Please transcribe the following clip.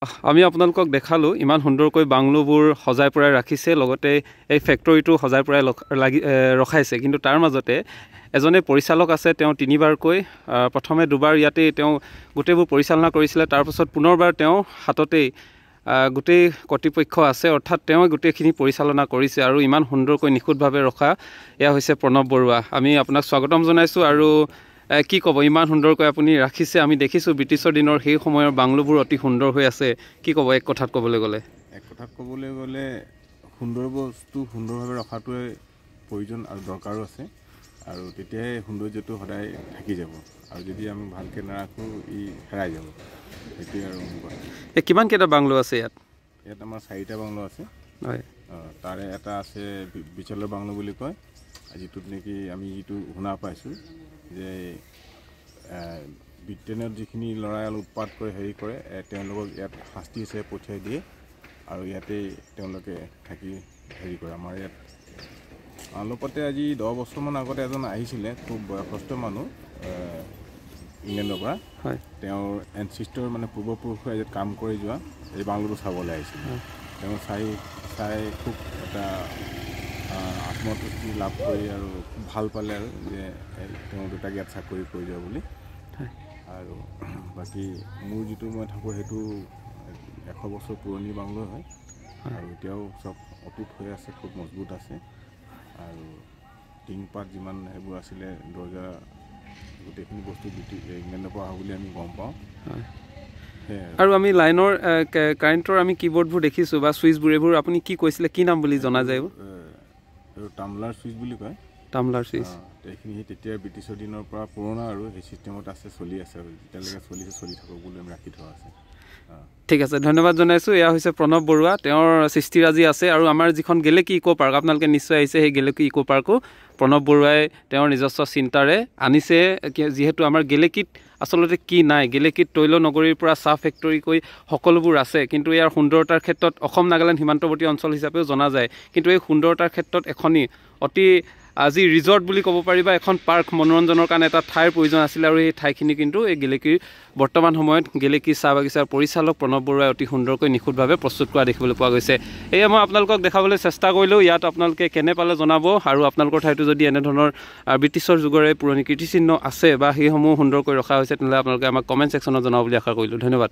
আমি আপোনালোকক দেখালোঁ ইমান সুন্দৰকৈ বাংলোবোৰ সজাই পৰাই ৰাখিছে, লগতে এই ফেক্টৰীটো সজাই পৰাই ৰখাইছে। কিন্তু তাৰ মাজতে এজনে পৰিচালক আছে, তেওঁ তিনিবাৰকৈ প্ৰথমে দুবাৰ ইয়াতেই তেওঁ গোটেইবোৰ পৰিচালনা কৰিছিলে, তাৰপাছত পুনৰবাৰ তেওঁ হাততেই গোটেই কৰ্তৃপক্ষ আছে, অৰ্থাৎ তেওঁ গোটেইখিনি পৰিচালনা কৰিছে আৰু ইমান সুন্দৰকৈ নিখুঁতভাৱে ৰখা এয়া হৈছে প্ৰণৱ বৰুৱা। আমি আপোনাক স্বাগতম জনাইছোঁ। আৰু কি ক'ব, ইমান সুন্দৰকৈ আপুনি ৰাখিছে, আমি দেখিছোঁ ব্ৰিটিছৰ দিনৰ সেই সময়ৰ বাংলোবোৰ অতি সুন্দৰ হৈ আছে। কি ক'ব এক কথাত ক'বলৈ গ'লে? সুন্দৰ বস্তু সুন্দৰভাৱে ৰখাটোৱে প্ৰয়োজন আৰু দৰকাৰো আছে, আৰু তেতিয়াহে সৌন্দৰ্যটো সদায় থাকি যাব, আৰু যদি আমি ভালকৈ নাৰাখোঁ ই হেৰাই যাব। সেইটোৱে আৰু কিমানকেইটা বাংলো আছে ইয়াত? ইয়াত আমাৰ 4টা বাংলো আছে। হয়, তাৰে এটা আছে বিচলৰ বাংলো বুলি কয়, যিটোত নেকি আমি যিটো শুনা পাইছোঁ যে ব্ৰিটেইনত যিখিনি ল'ৰাই উৎপাত কৰে হেৰি কৰে, তেওঁলোকক ইয়াত শাস্তি হিচাপে পঠিয়াই দিয়ে আৰু ইয়াতেই তেওঁলোকে থাকি হেৰি কৰে। আমাৰ ইয়াত অলপতে আজি 10 বছৰমান আগতে এজন আহিছিলে, খুব বয়সস্থ মানুহ ইংলেণ্ডৰ পৰা। হয়, তেওঁৰ এনচিষ্টৰ পূৰ্বপুৰুষে ইয়াত কাম কৰি যোৱা এই বাংলোটো চাবলৈ আহিছিল। তেওঁ চাই খুব এটা আত্মতৃপ্তি লাভ কৰি আৰু খুব ভাল পালে আৰু যে তেওঁ দুটাক ইয়াত চাকৰি কৰি যোৱা বুলি। আৰু বাকী মোৰ যিটো মই থাকোঁ সেইটো 100 বছৰ পুৰণি বাংলো হয়, আৰু এতিয়াও চব অটুট হৈ আছে, খুব মজবুত আছে। আৰু টিংপাত যিমান সেইবোৰ আছিলে, দৰ্জা গোটেইখিনি বস্তু ইংলেণ্ডৰ পৰা অহা বুলি আমি গম পাওঁ। আৰু আমি লাইনৰ কাৰেণ্টৰ আমি কিবৰ্ডবোৰ দেখিছোঁ বা ছুইচবোৰ, এইবোৰ আপুনি কি কৈছিলে, কি নাম বুলি জনা যায়? টাম্বলাৰ ছুইচ বুলি কয়। Tumblr switch. এইখিনি তেতিয়া ব্ৰিটিছৰ দিনৰ পৰা পুৰণা আৰু সেই চিষ্টেমত আছে, চলি আছে, আৰু যেতিয়ালৈকে চলি থাকক বুলি আমি ৰাখি থোৱা আছে। ঠিক আছে, ধন্যবাদ জনাইছোঁ। এয়া হৈছে প্ৰণৱ বৰুৱা, তেওঁৰ সৃষ্টিৰাজি আছে। আৰু আমাৰ যিখন গেলেকী ইক' পাৰ্ক, আপোনালোকে নিশ্চয় আহিছে, সেই গেলেকী ইক' পাৰ্কো প্ৰণৱ বৰুৱাই তেওঁৰ নিজস্ব চিন্তাৰে আনিছে। যিহেতু আমাৰ গেলেকীত আচলতে কি নাই, গেলেকীত তৈল নগৰীৰ পৰা চাহ ফেক্টৰীকৈ সকলোবোৰ আছে, কিন্তু ইয়াৰ সুন্দৰতাৰ ক্ষেত্ৰত অসম নাগালেণ্ড সীমান্তৱৰ্তী অঞ্চল হিচাপেও জনা যায়। কিন্তু এই সুন্দৰতাৰ ক্ষেত্ৰত এখনি অতি আজি ৰিজৰ্ট বুলি ক'ব পাৰিবা, এখন পাৰ্ক, মনোৰঞ্জনৰ কাৰণে এটা ঠাইৰ প্ৰয়োজন আছিলে, আৰু এই ঠাইখিনি কিন্তু এই গেলেকীৰ বৰ্তমান সময়ত গেলেকী চাহ বাগিচাৰ পৰিচালক প্ৰণৱ বৰুৱাই অতি সুন্দৰকৈ নিখুঁতভাৱে প্ৰস্তুত কৰা দেখিবলৈ পোৱা গৈছে। এয়া মই আপোনালোকক দেখাবলৈ চেষ্টা কৰিলোঁ। ইয়াত আপোনালোকে কেনে পালে জনাব, আৰু আপোনালোকৰ ঠাইতো যদি এনেধৰণৰ ব্ৰিটিছৰ যুগৰে পুৰণি কীৰ্তিচিহ্ন আছে বা সেইসমূহ সুন্দৰকৈ ৰখা হৈছে, তেনেহ'লে আপোনালোকে আমাক কমেণ্ট ছেকশ্যনত জনাব বুলি আশা কৰিলোঁ। ধন্যবাদ।